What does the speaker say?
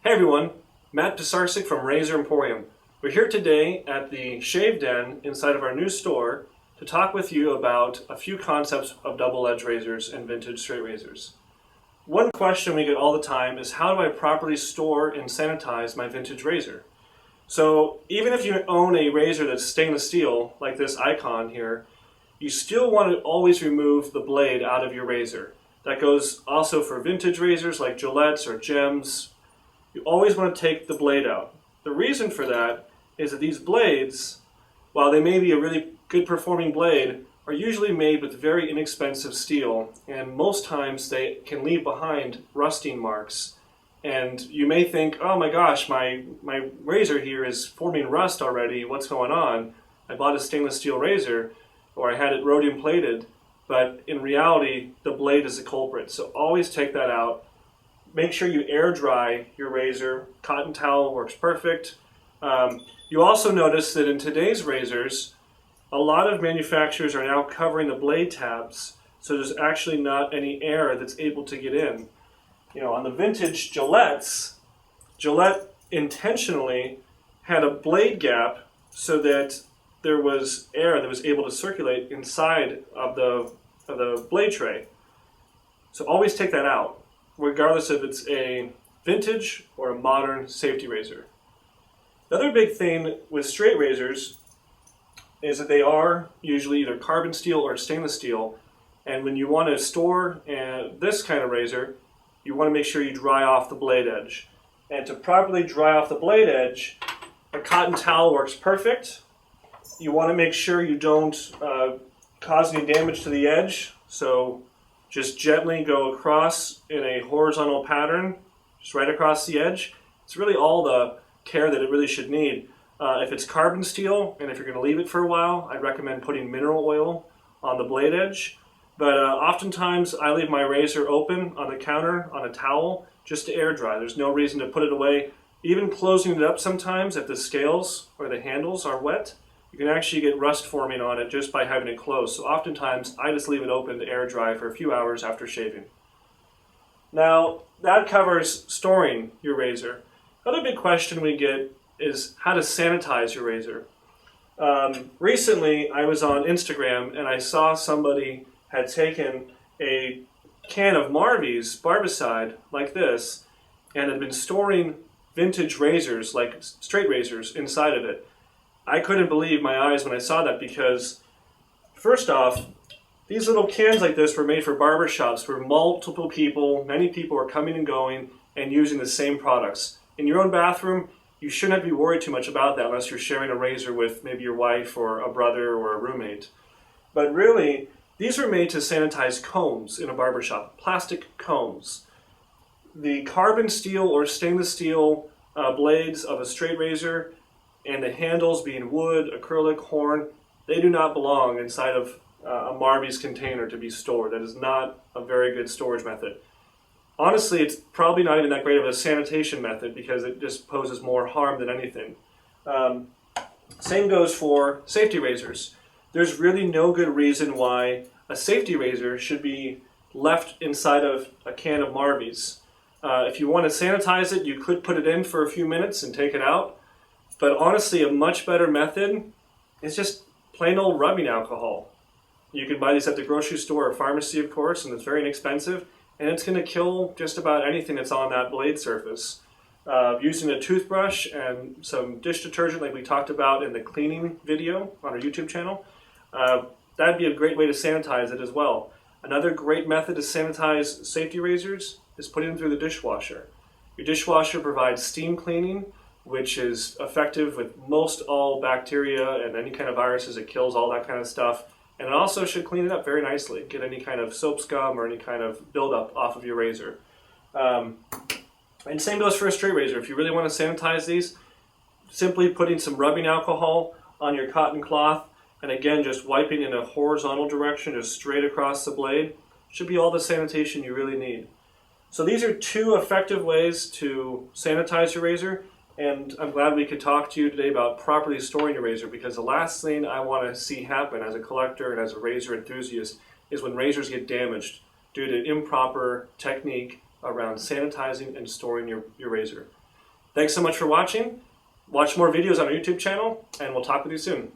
Hey everyone, Matt Pisarcik from RazorEmporium. We're here today at the Shave Den inside of our new store to talk with you about a few concepts of double-edged razors and vintage straight razors. One question we get all the time is how do I properly store and sanitize my vintage razor? So even if you own a razor that's stainless steel, like this icon here, you still want to always remove the blade out of your razor. That goes also for vintage razors like Gillettes or Gems. You always want to take the blade out. The reason for that is that these blades, while they may be a really good performing blade, are usually made with very inexpensive steel, and most times they can leave behind rusting marks. And you may think, oh my gosh, my razor here is forming rust already, what's going on? I bought a stainless steel razor, or I had it rhodium plated, but in reality, the blade is the culprit. So always take that out. Make sure you air dry your razor. Cotton towel works perfect. You also notice that in today's razors, a lot of manufacturers are now covering the blade tabs, so there's actually not any air that's able to get in. You know, on the vintage Gillettes, Gillette intentionally had a blade gap so that there was air that was able to circulate inside of the blade tray. So always take that out, regardless if it's a vintage or a modern safety razor. The other big thing with straight razors is that they are usually either carbon steel or stainless steel, and when you want to store this kind of razor, you want to make sure you dry off the blade edge. And to properly dry off the blade edge, a cotton towel works perfect. You want to make sure you don't cause any damage to the edge, so just gently go across in a horizontal pattern, just right across the edge. It's really all the care that it really should need. If it's carbon steel, and if you're going to leave it for a while, I'd recommend putting mineral oil on the blade edge. But oftentimes I leave my razor open on the counter on a towel just to air dry. There's no reason to put it away. Even closing it up sometimes, if the scales or the handles are wet, you can actually get rust forming on it just by having it closed. So oftentimes, I just leave it open to air dry for a few hours after shaving. Now, that covers storing your razor. Another big question we get is how to sanitize your razor. Recently, I was on Instagram and I saw somebody had taken a can of Marvy's barbicide like this and had been storing vintage razors, like straight razors, inside of it. I couldn't believe my eyes when I saw that because, first off, these little cans like this were made for barber shops where multiple people, many people are coming and going and using the same products. In your own bathroom, you shouldn't have to be worried too much about that unless you're sharing a razor with maybe your wife or a brother or a roommate. But really, these were made to sanitize combs in a barber shop, plastic combs. The carbon steel or stainless steel blades of a straight razor and the handles being wood, acrylic, horn, they do not belong inside of a Marvy's container to be stored. That is not a very good storage method. Honestly, it's probably not even that great of a sanitation method because it just poses more harm than anything. Same goes for safety razors. There's really no good reason why a safety razor should be left inside of a can of Marvy's. If you want to sanitize it, you could put it in for a few minutes and take it out. But honestly, a much better method is just plain old rubbing alcohol. You can buy these at the grocery store or pharmacy, of course, and it's very inexpensive. And it's going to kill just about anything that's on that blade surface. Using a toothbrush and some dish detergent like we talked about in the cleaning video on our YouTube channel, that'd be a great way to sanitize it as well. Another great method to sanitize safety razors is putting them through the dishwasher. Your dishwasher provides steam cleaning, which is effective with most all bacteria and any kind of viruses. It kills all that kind of stuff. And it also should clean it up very nicely. Get any kind of soap scum or any kind of buildup off of your razor. And same goes for a straight razor. If you really want to sanitize these, simply putting some rubbing alcohol on your cotton cloth and again just wiping in a horizontal direction, just straight across the blade, should be all the sanitation you really need. So these are two effective ways to sanitize your razor. And I'm glad we could talk to you today about properly storing your razor, because the last thing I want to see happen as a collector and as a razor enthusiast is when razors get damaged due to improper technique around sanitizing and storing your razor. Thanks so much for watching. Watch more videos on our YouTube channel, and we'll talk with you soon.